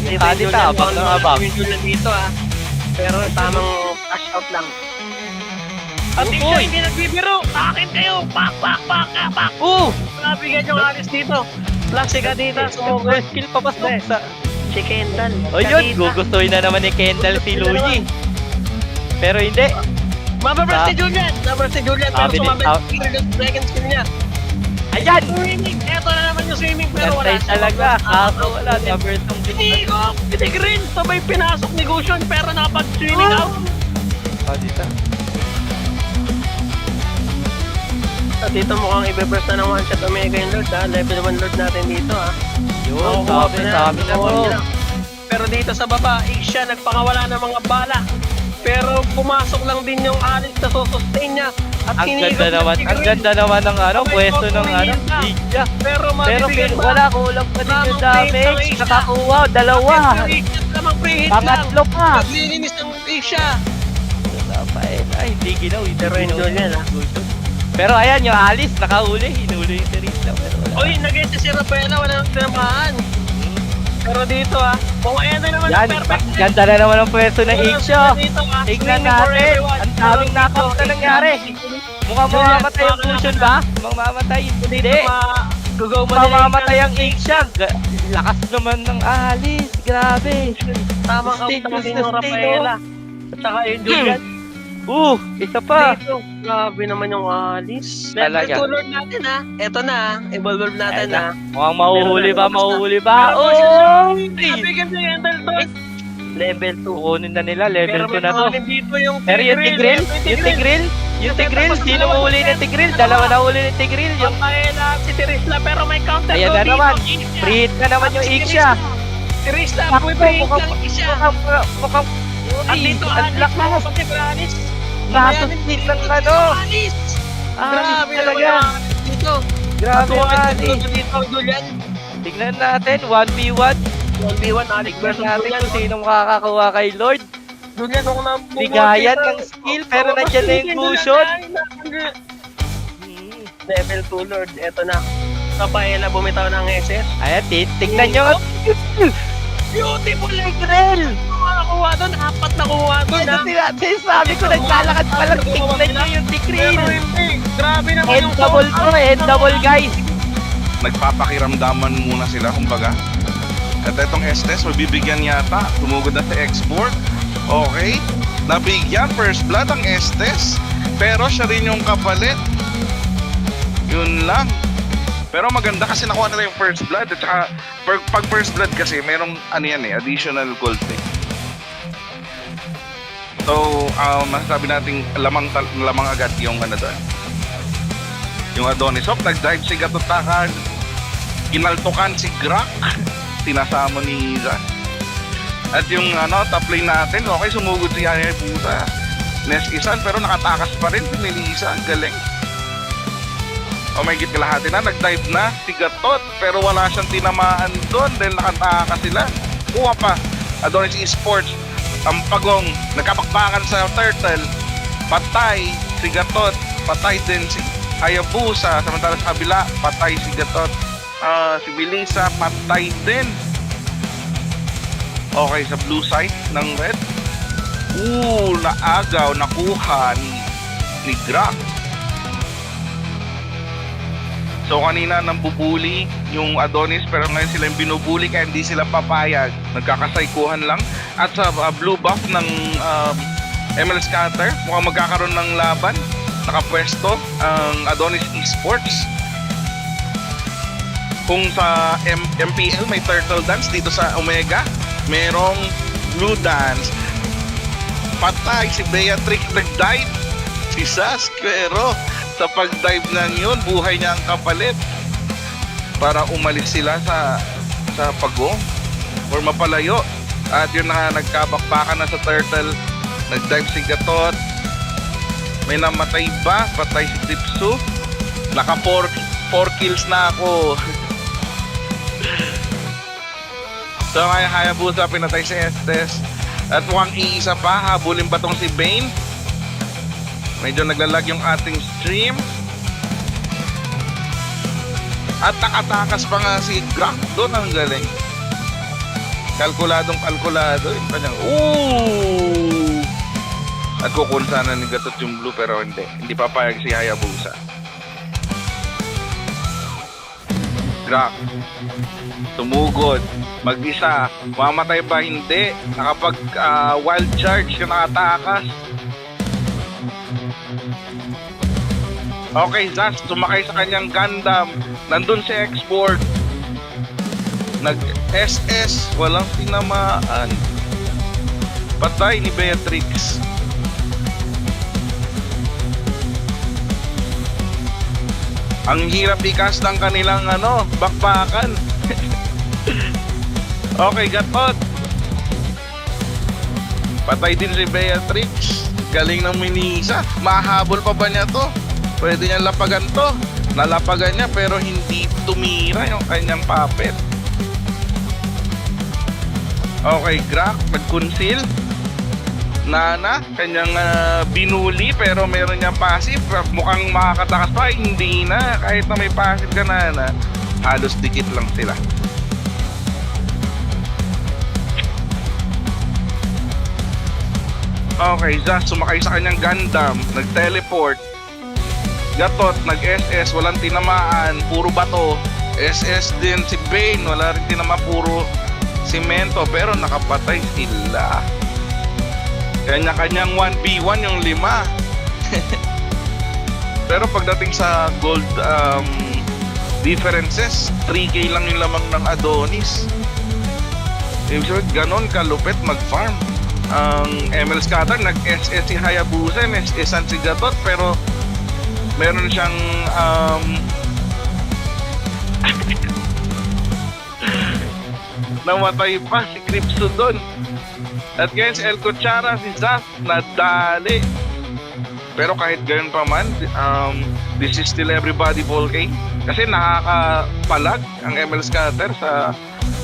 Speaker 2: Yung Kadita, abang ng abang.
Speaker 1: Yung Julian dito ah. Pero tamang cash out lang. At tingnan,
Speaker 2: Uy!
Speaker 1: hindi nagbibiro. Akin kayo. Pak. Nabigyan yung alis dito. Plus si Kadita, sumugod.
Speaker 2: Skill pa ba sa...
Speaker 1: Si Kendall.
Speaker 2: O yun, gugustuhin na naman ni Kendall si Luigi. Pero hindi.
Speaker 1: Mababurst si Julian. Mababurst si Julian. Pero
Speaker 2: Sabi ni-
Speaker 1: sumabit yung second skill niya.
Speaker 2: Ayan!
Speaker 1: Swimming. Eto na naman yung swimming. Pero wala.
Speaker 2: Gantay talaga. Kaso wala. Number 2
Speaker 1: Inigo. Pitigrin. Sabay pinasok ni Gushon. Pero nakapag-swimming out.
Speaker 2: Kadita.
Speaker 1: At dito mukhang i-burst na ng one shot Omega yung Lord ha. Level 1 Lord natin dito ha.
Speaker 2: Yun,
Speaker 1: Makukuha
Speaker 2: sabi
Speaker 1: pa
Speaker 2: na
Speaker 1: nakukuha
Speaker 2: bro.
Speaker 1: niya. Pero dito sa baba, siya nagpakawala ng mga bala. Pero pumasok lang din yung alis na susustain niya. At
Speaker 2: Ang
Speaker 1: sinigop
Speaker 2: ganda
Speaker 1: ng
Speaker 2: naman,
Speaker 1: Tigrin.
Speaker 2: ang ganda naman ng
Speaker 1: Sabay
Speaker 2: pwesto ng
Speaker 1: kukunin na.
Speaker 2: Liga.
Speaker 1: Pero
Speaker 2: Pero
Speaker 1: mabibigyan pa.
Speaker 2: wala, kulang pa din yung
Speaker 1: Tamang plate ng
Speaker 2: damage.
Speaker 1: Asia.
Speaker 2: Nakakuha, dalawa.
Speaker 1: Yung Asia lamang free hit lang.
Speaker 2: Pangatlo pa.
Speaker 1: Naglilinis ng Asia.
Speaker 2: Ay, hindi ginaw.
Speaker 1: Pero enjoy yan, ha?
Speaker 2: Pero ayan, yung Alice, nakahuli. Hinuli yung Teresa. Pero wala.
Speaker 1: Oy, nag-get si Rafaela, wala nang tinamaan. Pero dito ha, kung ayan na naman
Speaker 2: Yan,
Speaker 1: ang perfect.
Speaker 2: ganda na naman ang pwesto ng Asia.
Speaker 1: Dito ha,
Speaker 2: Tignan
Speaker 1: swimming for
Speaker 2: natin.
Speaker 1: everyone.
Speaker 2: Ang daming knockout na nangyari. Mukhang mamamatay ang Fusion ba? Mamamatay. Hindi.
Speaker 1: Gugaw mo nila yung
Speaker 2: Mamamatay ang Asia. Lakas naman ng Alice. Grabe.
Speaker 1: tamang out
Speaker 2: Sustain,
Speaker 1: naman din yung
Speaker 2: sustain,
Speaker 1: Rafaela. At saka yung Julian.
Speaker 2: Isa pa.
Speaker 1: Dito, grabe naman yung Alice.
Speaker 2: Talaga.
Speaker 1: Level 2 Lord natin ha. Eto na ha, evolve natin
Speaker 2: Ayan na.
Speaker 1: ha.
Speaker 2: Mukhang mahuhuli ba?
Speaker 1: Pero
Speaker 2: Mahuhuli ba?
Speaker 1: Pero
Speaker 2: Oh!
Speaker 1: Nabigyan niya yung Endel doon. Level 2.
Speaker 4: Kukunin na nila, level 2 na to.
Speaker 1: Dito yung
Speaker 4: Pero yung Tigril, sino huli ng Tigril? Dalawa na huli ng Tigril. Yung
Speaker 1: Papaela si Tirisla pero may counter
Speaker 4: ayan na
Speaker 1: dito.
Speaker 4: naman.
Speaker 1: Ixia.
Speaker 4: Free hit na naman yung Ixia.
Speaker 1: Tirisla,
Speaker 4: Ako,
Speaker 1: free hit
Speaker 4: mukhang-
Speaker 1: ng Ixia.
Speaker 4: Mukhang
Speaker 1: At dito,
Speaker 4: ang
Speaker 1: Anis,
Speaker 4: lakas.
Speaker 1: pati Branis.
Speaker 4: Gatos din ng ano.
Speaker 1: Anis!
Speaker 4: Grabe
Speaker 1: Grabe
Speaker 4: talaga.
Speaker 1: naman ang Anis dito.
Speaker 4: Grabe
Speaker 1: Natuwa
Speaker 4: man
Speaker 1: dito dito, Julian.
Speaker 4: Tignan natin, 1v1.
Speaker 1: 1v1, Alex
Speaker 4: Tignan
Speaker 1: versus
Speaker 4: natin
Speaker 1: Julian.
Speaker 4: kung sinong makakakuha kay Lord.
Speaker 1: Julian, kung na...
Speaker 4: Bigayan ng skill, pero nandyan na yung cushion.
Speaker 1: Level 2, Lord. Eto na. Papaela bumitaw ng SS.
Speaker 4: Ayan, tignan nyo.
Speaker 1: Beautiful like
Speaker 4: Tigril!
Speaker 1: Nakakuha doon. 4 nakuha doon, ha?
Speaker 4: Sabi ko, naglalakad pa lang. Tignan nyo yung Tigril.
Speaker 1: Pero hindi. Grabe naman yung
Speaker 4: Endable to, endable guys.
Speaker 5: Nagpapakiramdaman muna sila, kumbaga. At itong Estes, mabibigyan yata. Tumugod na sa export. Okay. Nabigyan first blood ang Estes. Pero siya rin yung kapalit. Yun lang. Pero maganda kasi nakuha nila yung first blood. At saka, pag first blood kasi, merong ano yan additional gold eh. So, masasabi natin lamang agad yung ano doon. Yung Adonisop, nag-dive si Gatotakan. Kinaltukan si Grak. Tinasama ni Iza. At yung top lane natin, okay, sumugod si Hayabusa. Nes-isan, pero nakatakas pa rin si Melissa. Ang galing. O may git kalahati na, nag-dive na si Gatot. Pero wala siyang tinamaan doon dahil nakatakas sila. Kuha pa. Adonis Esports. Ang pagong, nagkapakpakan sa Turtle. Patay si Gatot. Patay din si Hayabusa. Samantala sa kabila, patay si Gatot. Si Melissa, patay din. Okay, sa blue side ng red. Naagaw, nakuha ni Grak. So kanina nang bubuli yung Adonis pero ngayon sila yung binubuli kaya hindi sila papayag. Nagkakasaykuhan lang. At sa blue buff ng ML Scatter, mukhang magkakaroon ng laban. Nakapwesto ang Adonis Esports. Kung sa MPL may Turtle Dance, dito sa Omega merong Blue Dance. Patay si Beatrix, nag-dive si Sask, pero sa pag-dive nang yun, buhay niya ang kapalit para umalis sila sa pagong or mapalayo. At yun na nagkabakbakan na sa Turtle, nag-dive si Gatot. May namatay ba? Patay si Tipsu. Naka 4 kills na ako. So ngayon Hayabusa pinatay si Estes. At mukhang iisa pa, habulin ba tong si Bane? Medyo naglalag yung ating stream. At nakatakas pa nga si Grak doon, ang galing. Kalkulado yung kanyang at kukunin sana ni Gatot yung blue pero hindi papayag si Hayabusa. Grak tumugod, mag-isa, mamatay ba? Hindi. Nakapag wild charge yung nakatakas. Okay, Zaz, sumakay sa kanyang Gundam. Nandun si Export. Nag-SS, walang tinamaan. Patay ni Beatrix. Ang hirap ikas ng kanilang bakbakan. Okay, Gatot. Patay din si Beatrix. Galing ng Minisa. Mahabol pa ba niya to? Pwede niya lapagan to. Nalapagan niya pero hindi tumira yung kanyang puppet. Okay, Grak, nag-conceal. Nana, kanyang binuli pero meron niyang passive. Mukhang makakatakas pa, hindi na. Kahit na may passive ka Nana, halos dikit lang sila. Okay, Zaz, sumakay sa kanyang Gundam, nag-teleport. Gatot, nag-SS, walang tinamaan, puro bato. SS din si Bane, wala rin tinamaan, puro simento, pero nakapatay sila. Kanya-kanyang 1v1 yung 5. Pero pagdating sa gold differences, 3k lang yung lamang ng Adonis. Ibig sabihin, ganon kalupit mag-farm. Ang ML Scatter, nag-SS si Hayabusa, SS-an si Gatot, pero meron siyang namatay pa si Cripso doon. At ngayon si El Cuchara, si Zaf, nadali. Pero kahit gayon pa man, this is still everybody ball game. Kasi nakakapalag ang ML Scatter sa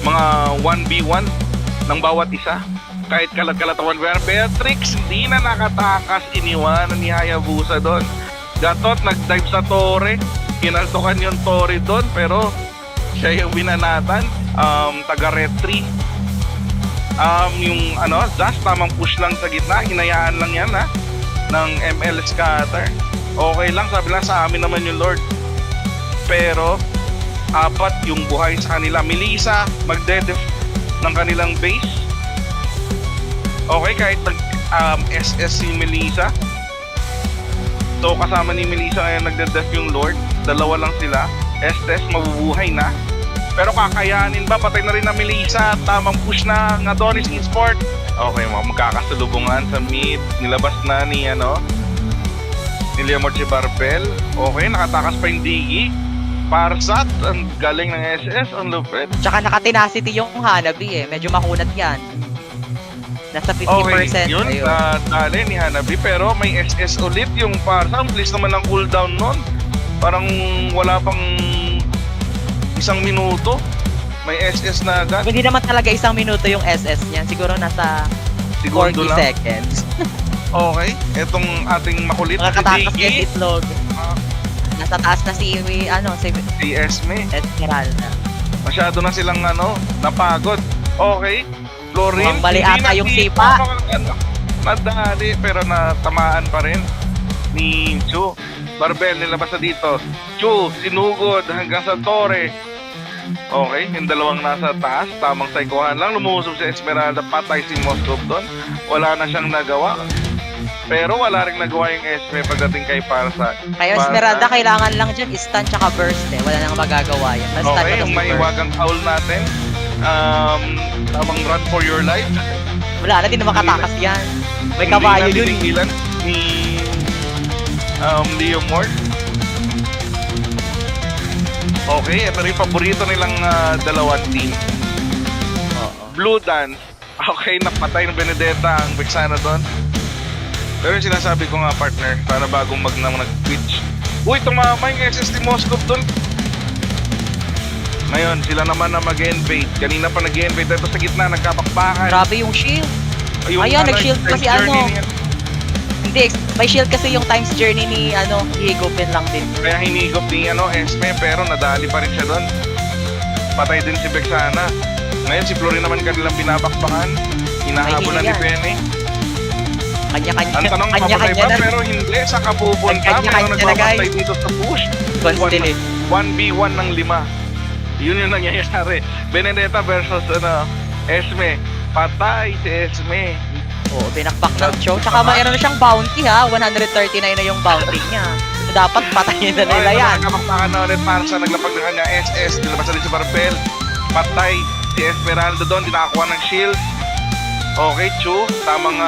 Speaker 5: mga 1v1 ng bawat isa. Kahit kalat-kalatawan ba yan. Beatrix, hindi na nakatakas. Iniwanan ni Hayabusa doon. Gatot, nag-dive sa Torre. Kinaltokan yung Torre doon. Pero siya yung binanatan. Taga-red 3. Yung Zas, tamang push lang sa gitna. Hinayaan lang yan ng ML Scatter. Okay lang, sabi lang sa amin naman yung Lord. Pero 4 yung buhay sa kanila. Melissa, magdedef ng kanilang base. Okay, kahit SS si Melissa. So kasama ni Melissa ngayon nagdedef yung Lord. 2 lang sila. Estes mabubuhay na. Pero kakayanin ba? Patay na rin na Melissa. Tamang push na ng Adonis Esport. Okay, magkakasalubungan sa mid. Nilabas na ni Leomord si Barbel. Okay, nakatakas pa yung Diggy. Parsat, ang galing ng SS, ang lupit.
Speaker 4: Tsaka naka-tenacity yung Hanabi eh. Medyo makunat yan. Nasa 50%.
Speaker 5: Okay, yun,
Speaker 4: Ayun.
Speaker 5: dali ni Hanabi. Pero may SS ulit yung Parsa. Ang bilis naman ng cooldown nun. Parang wala pang 1 minuto. May SS na agad.
Speaker 4: Hindi naman talaga 1 minuto yung SS niyan. Siguro nasa 40
Speaker 5: Segundo lang.
Speaker 4: seconds.
Speaker 5: Okay, etong ating makulit na
Speaker 4: Makakatakas
Speaker 5: si
Speaker 4: yung
Speaker 5: Diggy.
Speaker 4: itlog. Nasa taas na si
Speaker 5: Si Esme.
Speaker 4: Esmeralda.
Speaker 5: Masyado na silang napagod. Okay. Florin.
Speaker 4: Mambali
Speaker 5: hindi
Speaker 4: ata
Speaker 5: na
Speaker 4: yung
Speaker 5: si-
Speaker 4: sipa.
Speaker 5: Nadali pero natamaan pa rin ni Chu. Barbel nilabas na dito. Chu, sinugod hanggang sa Torre. Okay, yung dalawang nasa taas, tamang saikuhan lang. Lumusob si Esmeralda, patay si Moskov doon. Wala na siyang nagawa. Pero wala rin nagawa yung Esme pagdating kay Parsa.
Speaker 4: Kaya Esmeralda, kailangan lang dyan stun tsaka burst eh. Wala nang magagawa yan. Stun
Speaker 5: Okay,
Speaker 4: mo
Speaker 5: yung
Speaker 4: na si burst.
Speaker 5: maiwagang owl natin. Tamang run for your life.
Speaker 4: Wala na din na makatakas yan. May kabayo yun.
Speaker 5: Hindi na ni Leomord. Okay, ito rin paborito nilang dalawang team. Blue Dance. Okay, napatay ng Benedetta ang Vexana doon. Pero yung sinasabi ko nga partner, para bagong nag-twitch. Uy, tumama yung SST Moskov doon. Ngayon, sila naman na mag-invade. Kanina pa nag-invade. Ito sa gitna, nagkapakpakan.
Speaker 4: Grabe yung shield.
Speaker 5: Yung
Speaker 4: Ayan, nag-shield
Speaker 5: time
Speaker 4: kasi
Speaker 5: journey niya.
Speaker 4: Hindi, may shield kasi yung times journey ni Higopin lang din.
Speaker 5: Kaya hinigop ni Esme, pero nadali pa rin siya doon. Patay din si Vexana. Ngayon, si Florin naman kanilang binabakbakan. Hinahabol na
Speaker 4: May
Speaker 5: ni
Speaker 4: hila.
Speaker 5: Penny.
Speaker 4: Kanya-kanya.
Speaker 5: Ang tanong, papatay
Speaker 4: Kanya-kanya
Speaker 5: ba?
Speaker 4: na.
Speaker 5: Pero hindi, sa kapupunta.
Speaker 4: Kanya-kanya
Speaker 5: Meron
Speaker 4: na,
Speaker 5: nagpapatay
Speaker 4: guys.
Speaker 5: dito sa push.
Speaker 4: Constantly.
Speaker 5: 1v1 ng 5. Yun yung nangyayari. Benedetta versus Esme. Patay si Esme.
Speaker 4: Oo, binakbak ng show. Tsaka mayroon na siyang bounty ha. 139 na yung bounty niya. So, dapat patayin na nila yan.
Speaker 5: Nagkamaktakan na ulit para sa naglapag na kanya SS. Dilabas na rin si Barbel. Patay si Esmeralda doon. Dinakakuha ng shield. Okay, Chu. Tamang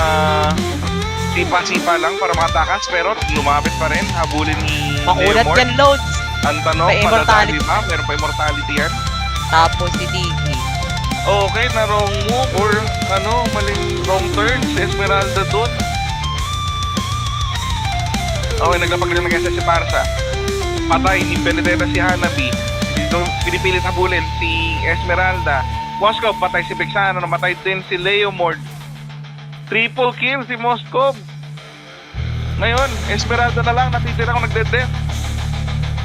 Speaker 5: sipa-sipa lang para makatakas. Pero lumapit pa rin. Habulin ni
Speaker 4: Makulat
Speaker 5: Leomord.
Speaker 4: yan, loads.
Speaker 5: Ang tanong,
Speaker 4: May immortality.
Speaker 5: madadali ba? Meron pa immortality yan?
Speaker 4: Tapos si Diggy.
Speaker 5: Okay, na wrong move or maling wrong turn si Esmeralda doon. Okay, naglapag rin ng SS si Parsa. Patay ni Benedetta si Hanabi. Dito pinipilit habulin si Esmeralda. Moskov, patay si Vexana. Namatay din si Leomord. Triple kill si Moskov. Ngayon, Esmeralda na lang natitira kung nagde-death.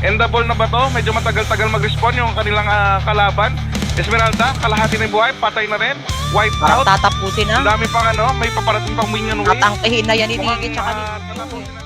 Speaker 5: Endable na ba to? Medyo matagal-tagal mag-respawn yung kanilang kalaban. Esmeralda, kalahati na yung buhay, patay na rin. Wipe
Speaker 4: Parang
Speaker 5: out.
Speaker 4: tatapusin
Speaker 5: Ang
Speaker 4: na.
Speaker 5: dami pang may paparating pang minion wave.
Speaker 4: Tatangkihin na yan ni
Speaker 5: Mukhang,
Speaker 4: Diggy tsaka ni
Speaker 5: tatapusin na